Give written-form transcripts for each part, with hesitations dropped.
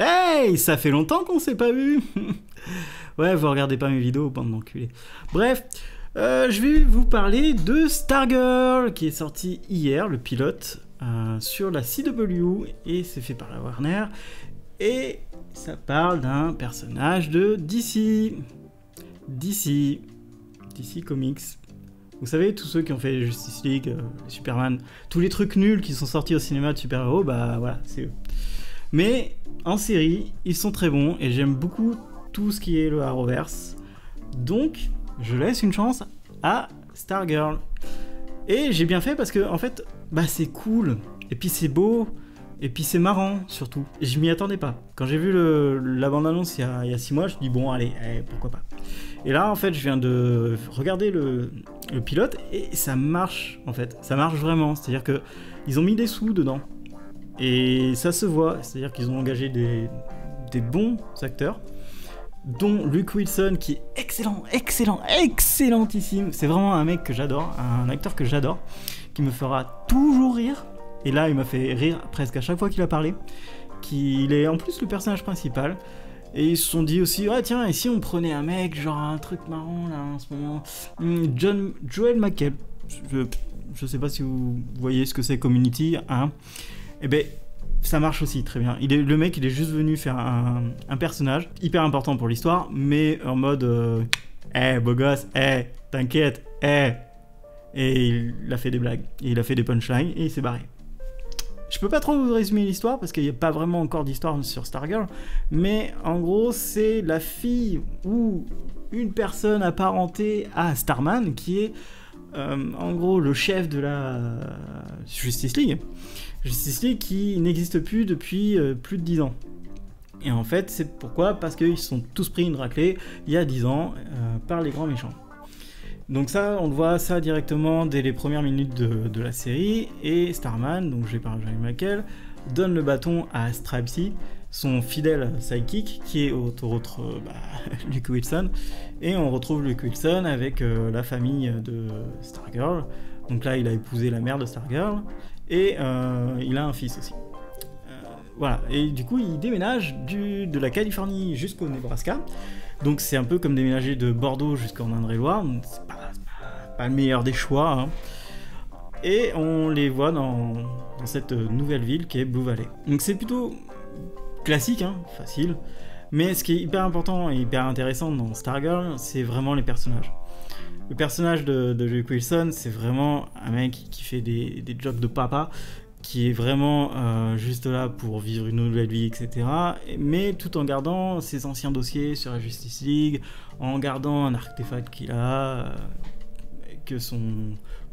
Hey, ça fait longtemps qu'on s'est pas vu. Ouais, vous regardez pas mes vidéos, bande d'enculés. Bref, je vais vous parler de Stargirl, qui est sorti hier, le pilote, sur la CW, et c'est fait par la Warner. Et ça parle d'un personnage de DC. DC Comics. Vous savez, tous ceux qui ont fait Justice League, Superman, tous les trucs nuls qui sont sortis au cinéma de super-héros, bah voilà, c'est eux. Mais en série, ils sont très bons et j'aime beaucoup tout ce qui est le Arrowverse. Donc, je laisse une chance à Stargirl. Et j'ai bien fait parce que, en fait, bah c'est cool. Et puis c'est beau. Et puis c'est marrant, surtout. Et je m'y attendais pas. Quand j'ai vu la bande-annonce il y a 6 mois, je me dis bon, allez, pourquoi pas. Et là, en fait, je viens de regarder le pilote et ça marche, en fait. Ça marche vraiment. C'est-à-dire que ils ont mis des sous dedans. Et ça se voit, c'est-à-dire qu'ils ont engagé des bons acteurs, dont Luke Wilson, qui est excellentissime. C'est vraiment un mec que j'adore, un acteur que j'adore, qui me fera toujours rire. Et là, il m'a fait rire presque à chaque fois qu'il a parlé. Il est en plus le personnage principal. Et ils se sont dit aussi, ah tiens, et si on prenait un mec, genre un truc marrant là en ce moment, Joel McHale. Je sais pas si vous voyez ce que c'est Community, hein. Eh ben, ça marche aussi très bien. Le mec, il est juste venu faire un personnage hyper important pour l'histoire, mais en mode beau gosse, t'inquiète, et il a fait des blagues, et il a fait des punchlines, et il s'est barré. Je peux pas trop vous résumer l'histoire, parce qu'il n'y a pas vraiment encore d'histoire sur Stargirl, mais en gros, c'est la fille ou une personne apparentée à Starman, qui est en gros le chef de la Justice League qui n'existe plus depuis plus de 10 ans. Et en fait, c'est pourquoi ? Parce qu'ils se sont tous pris une raclée il y a 10 ans par les grands méchants. Donc ça, on le voit ça directement dès les premières minutes de la série, et Starman, donc joué par Joel McHale, donne le bâton à Stripesy, son fidèle sidekick, qui est autre Luke Wilson, et on retrouve Luke Wilson avec la famille de Stargirl. Donc là, il a épousé la mère de Stargirl, et il a un fils aussi. Voilà, et du coup, il déménage de la Californie jusqu'au Nebraska. Donc c'est un peu comme déménager de Bordeaux jusqu'en Indre-et-Loire. C'est pas le meilleur des choix, hein. Et on les voit dans cette nouvelle ville qui est Blue Valley. Donc c'est plutôt classique, hein, facile. Mais ce qui est hyper important et hyper intéressant dans Stargirl, c'est vraiment les personnages. Le personnage de Luke Wilson, c'est vraiment un mec qui fait des jokes de papa, qui est vraiment juste là pour vivre une nouvelle vie, etc. Mais tout en gardant ses anciens dossiers sur la Justice League, en gardant un artefact qu'il a, que son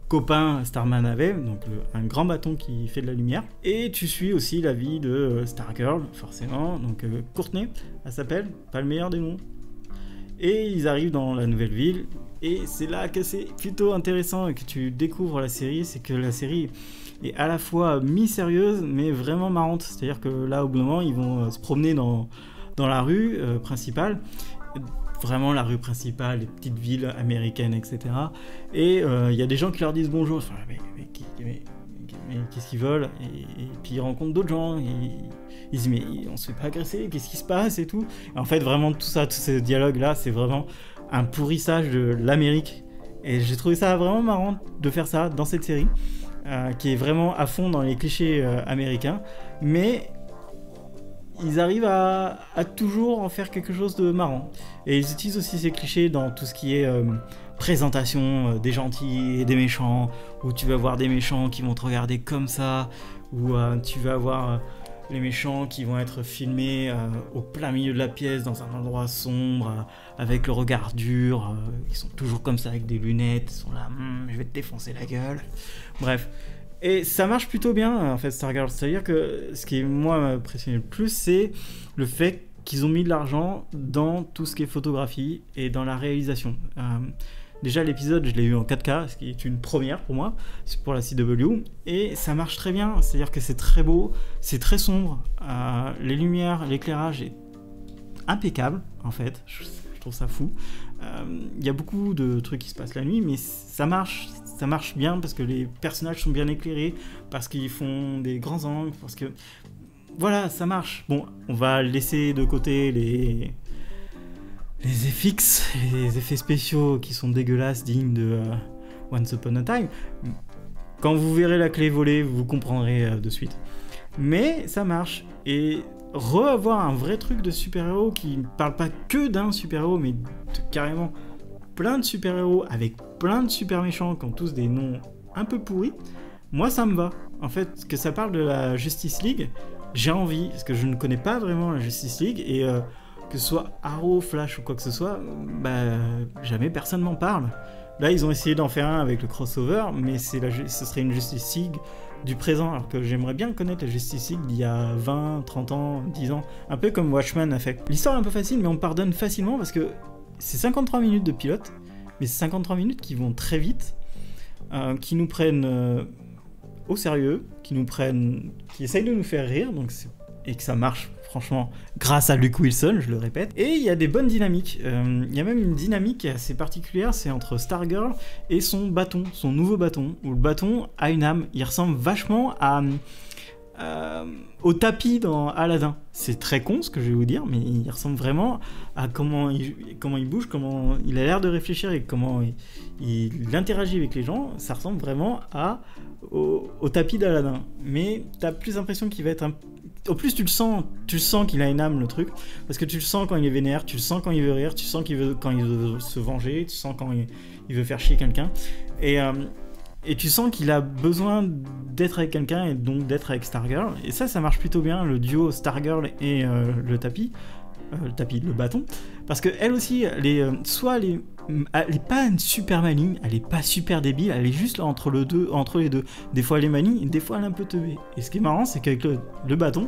copain Starman avait, donc un grand bâton qui fait de la lumière. Et tu suis aussi la vie de Stargirl, forcément, donc Courtney, elle s'appelle, pas le meilleur des noms. Et ils arrivent dans la nouvelle ville, et c'est là que c'est plutôt intéressant et que tu découvres la série, c'est que la série est à la fois mi-sérieuse mais vraiment marrante. C'est-à-dire que là, au bout d'un moment, ils vont se promener dans la rue principale, vraiment la rue principale, les petites villes américaines, etc. Et il y a des gens qui leur disent bonjour, enfin, mais qu'est-ce qu'ils veulent, et puis ils rencontrent d'autres gens, ils disent mais on se fait pas agresser, qu'est-ce qui se passe et tout. Et en fait, vraiment tout ça, tous ces dialogues-là, c'est vraiment un pourrissage de l'Amérique. Et j'ai trouvé ça vraiment marrant de faire ça dans cette série, qui est vraiment à fond dans les clichés américains, mais ils arrivent à toujours en faire quelque chose de marrant. Et ils utilisent aussi ces clichés dans tout ce qui est présentation des gentils et des méchants, où tu vas voir des méchants qui vont te regarder comme ça, où tu vas voir les méchants qui vont être filmés au plein milieu de la pièce, dans un endroit sombre, avec le regard dur, ils sont toujours comme ça avec des lunettes, ils sont là, je vais te défoncer la gueule. Bref. Et ça marche plutôt bien, en fait, Stargirl. C'est-à-dire que ce qui, moi, m'a impressionné le plus, c'est le fait qu'ils ont mis de l'argent dans tout ce qui est photographie et dans la réalisation. Déjà, l'épisode, je l'ai eu en 4K, ce qui est une première pour moi, c'est pour la CW, et ça marche très bien. C'est-à-dire que c'est très beau, c'est très sombre, les lumières, l'éclairage est impeccable, en fait. Je trouve ça fou. Il y a beaucoup de trucs qui se passent la nuit, mais ça marche bien parce que les personnages sont bien éclairés, parce qu'ils font des grands angles, parce que voilà, ça marche. Bon, on va laisser de côté les FX, les effets spéciaux qui sont dégueulasses, dignes de Once Upon a Time. Quand vous verrez la clé volée, vous comprendrez de suite. Mais ça marche. Et revoir un vrai truc de super-héros qui ne parle pas que d'un super-héros, mais carrément plein de super-héros avec plein de super-méchants qui ont tous des noms un peu pourris, moi ça me va. En fait, que ça parle de la Justice League, j'ai envie, parce que je ne connais pas vraiment la Justice League, et que ce soit Arrow, Flash ou quoi que ce soit, bah jamais personne m'en parle. Là, ils ont essayé d'en faire un avec le crossover, mais ce serait une Justice League du présent, alors que j'aimerais bien connaître la Justice League d'il y a 20, 30 ans, 10 ans, un peu comme Watchmen a fait. L'histoire est un peu facile, mais on pardonne facilement parce que c'est 53 minutes de pilote, mais c'est 53 minutes qui vont très vite, qui nous prennent au sérieux, qui essayent de nous faire rire, et que ça marche franchement grâce à Luke Wilson, je le répète. Et il y a des bonnes dynamiques. Il y a même une dynamique assez particulière, c'est entre Stargirl et son bâton, son nouveau bâton, où le bâton a une âme. Il ressemble vachement au tapis dans Aladdin. C'est très con ce que je vais vous dire, mais il ressemble vraiment à comment il bouge, comment il a l'air de réfléchir et comment il interagit avec les gens. Ça ressemble vraiment au tapis d'Aladdin. Mais t'as plus l'impression qu'il va être au plus tu le sens qu'il a une âme, le truc, parce que tu le sens quand il est vénère, tu le sens quand il veut rire, tu sens quand il veut se venger, tu sens quand il veut faire chier quelqu'un, et tu sens qu'il a besoin d'être avec quelqu'un et donc d'être avec Stargirl, et ça marche plutôt bien, le duo Stargirl et le bâton, parce que elle aussi, elle est pas super maligne, elle est pas super débile, elle est juste là entre les deux. Des fois elle est maligne, des fois elle est un peu teubée. Et ce qui est marrant, c'est qu'avec le bâton,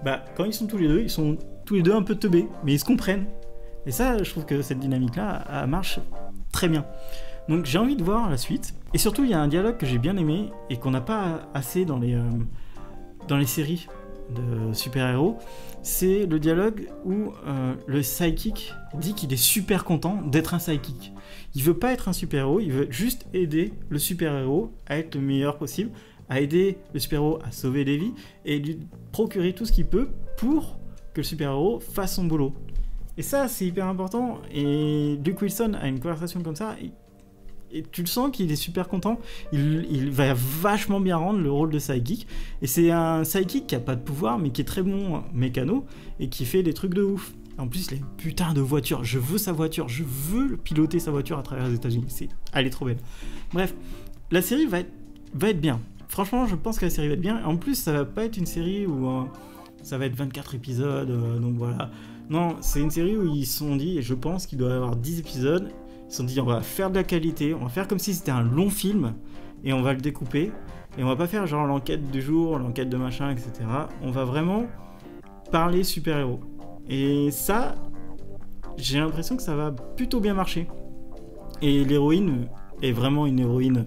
bah quand ils sont tous les deux un peu teubés, mais ils se comprennent. Et ça, je trouve que cette dynamique-là, elle marche très bien. Donc j'ai envie de voir la suite. Et surtout, il y a un dialogue que j'ai bien aimé et qu'on n'a pas assez dans les séries de super-héros, c'est le dialogue où le sidekick dit qu'il est super content d'être un sidekick. Il veut pas être un super-héros, il veut juste aider le super-héros à être le meilleur possible, à aider le super-héros à sauver des vies et lui procurer tout ce qu'il peut pour que le super-héros fasse son boulot. Et ça, c'est hyper important. Et Luke Wilson a une conversation comme ça, et tu le sens qu'il est super content. Il va vachement bien rendre le rôle de sidekick. Et c'est un sidekick qui a pas de pouvoir, mais qui est très bon mécano et qui fait des trucs de ouf. En plus, il a une putain de voiture. Je veux sa voiture. Je veux piloter sa voiture à travers les États-Unis. Elle est trop belle. Bref, la série va être bien. Franchement, je pense que la série va être bien. En plus, ça va pas être une série où ça va être 24 épisodes. Donc voilà. Non, c'est une série où ils se sont dit, et je pense qu'il doit y avoir 10 épisodes. Ils se sont dit, on va faire de la qualité, on va faire comme si c'était un long film, et on va le découper, et on va pas faire genre l'enquête du jour, l'enquête de machin, etc. On va vraiment parler super-héros. Et ça, j'ai l'impression que ça va plutôt bien marcher. Et l'héroïne est vraiment une héroïne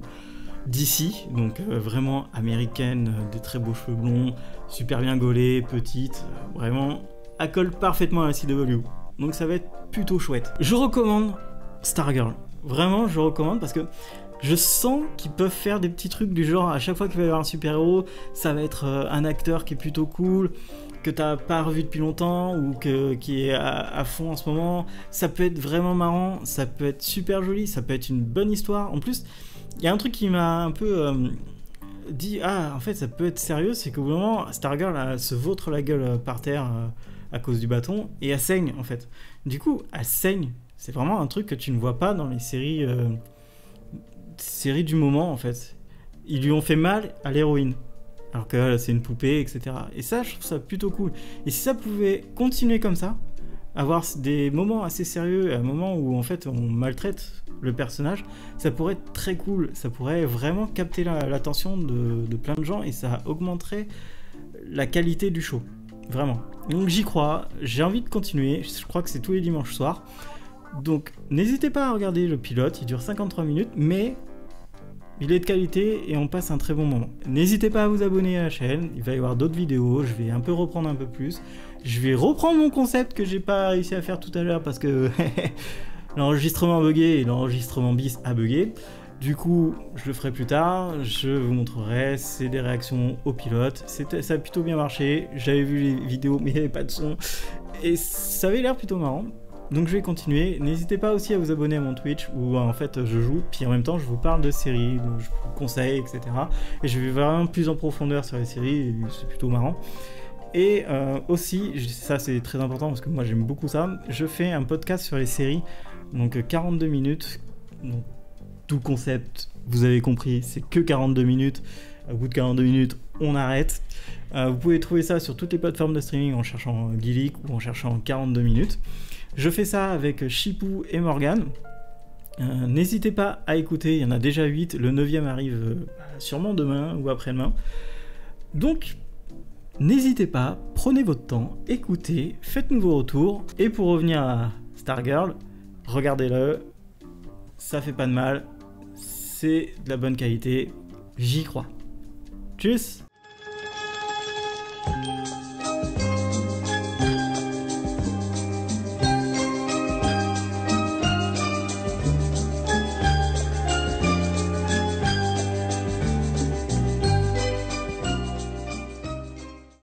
d'ici, donc vraiment américaine, des très beaux cheveux blonds, super bien gaulée, petite, vraiment, elle colle parfaitement à la CW. Donc ça va être plutôt chouette. Je recommande Stargirl. Vraiment, je recommande parce que je sens qu'ils peuvent faire des petits trucs du genre à chaque fois qu'il va y avoir un super-héros, ça va être un acteur qui est plutôt cool, que t'as pas revu depuis longtemps ou qui est à fond en ce moment. Ça peut être vraiment marrant, ça peut être super joli, ça peut être une bonne histoire. En plus, il y a un truc qui m'a un peu dit, en fait ça peut être sérieux, c'est qu'au bout d'un moment, Stargirl elle se vautre la gueule par terre à cause du bâton et elle saigne en fait. Du coup, elle saigne. C'est vraiment un truc que tu ne vois pas dans les séries du moment, en fait. Ils lui ont fait mal à l'héroïne, alors que c'est une poupée, etc. Et ça, je trouve ça plutôt cool. Et si ça pouvait continuer comme ça, avoir des moments assez sérieux, et un moment où, en fait, on maltraite le personnage, ça pourrait être très cool. Ça pourrait vraiment capter l'attention de plein de gens, et ça augmenterait la qualité du show. Vraiment. Donc j'y crois, j'ai envie de continuer. Je crois que c'est tous les dimanches soirs. Donc n'hésitez pas à regarder le pilote, il dure 53 minutes, mais il est de qualité et on passe un très bon moment. N'hésitez pas à vous abonner à la chaîne, il va y avoir d'autres vidéos, je vais un peu reprendre un peu plus. Je vais reprendre mon concept que j'ai pas réussi à faire tout à l'heure parce que l'enregistrement a bugué et l'enregistrement bis a bugué. Du coup, je le ferai plus tard, je vous montrerai, c'est des réactions au pilote, ça a plutôt bien marché, j'avais vu les vidéos mais il n'y avait pas de son, et ça avait l'air plutôt marrant, donc je vais continuer. N'hésitez pas aussi à vous abonner à mon Twitch, où en fait je joue, puis en même temps je vous parle de séries, je vous conseille, etc. Et je vais vraiment plus en profondeur sur les séries, et c'est plutôt marrant. Et aussi, ça c'est très important parce que moi j'aime beaucoup ça, je fais un podcast sur les séries, donc 42 minutes, donc tout le concept, vous avez compris, c'est que 42 minutes. Au bout de 42 minutes, on arrête. Vous pouvez trouver ça sur toutes les plateformes de streaming en cherchant Gillick ou en cherchant 42 minutes. Je fais ça avec Chipou et Morgane. N'hésitez pas à écouter, il y en a déjà 8. Le 9e arrive sûrement demain ou après-demain. Donc, n'hésitez pas, prenez votre temps, écoutez, faites-nous vos retours. Et pour revenir à Stargirl, regardez-le. Ça fait pas de mal. C'est de la bonne qualité, j'y crois. Tchuss!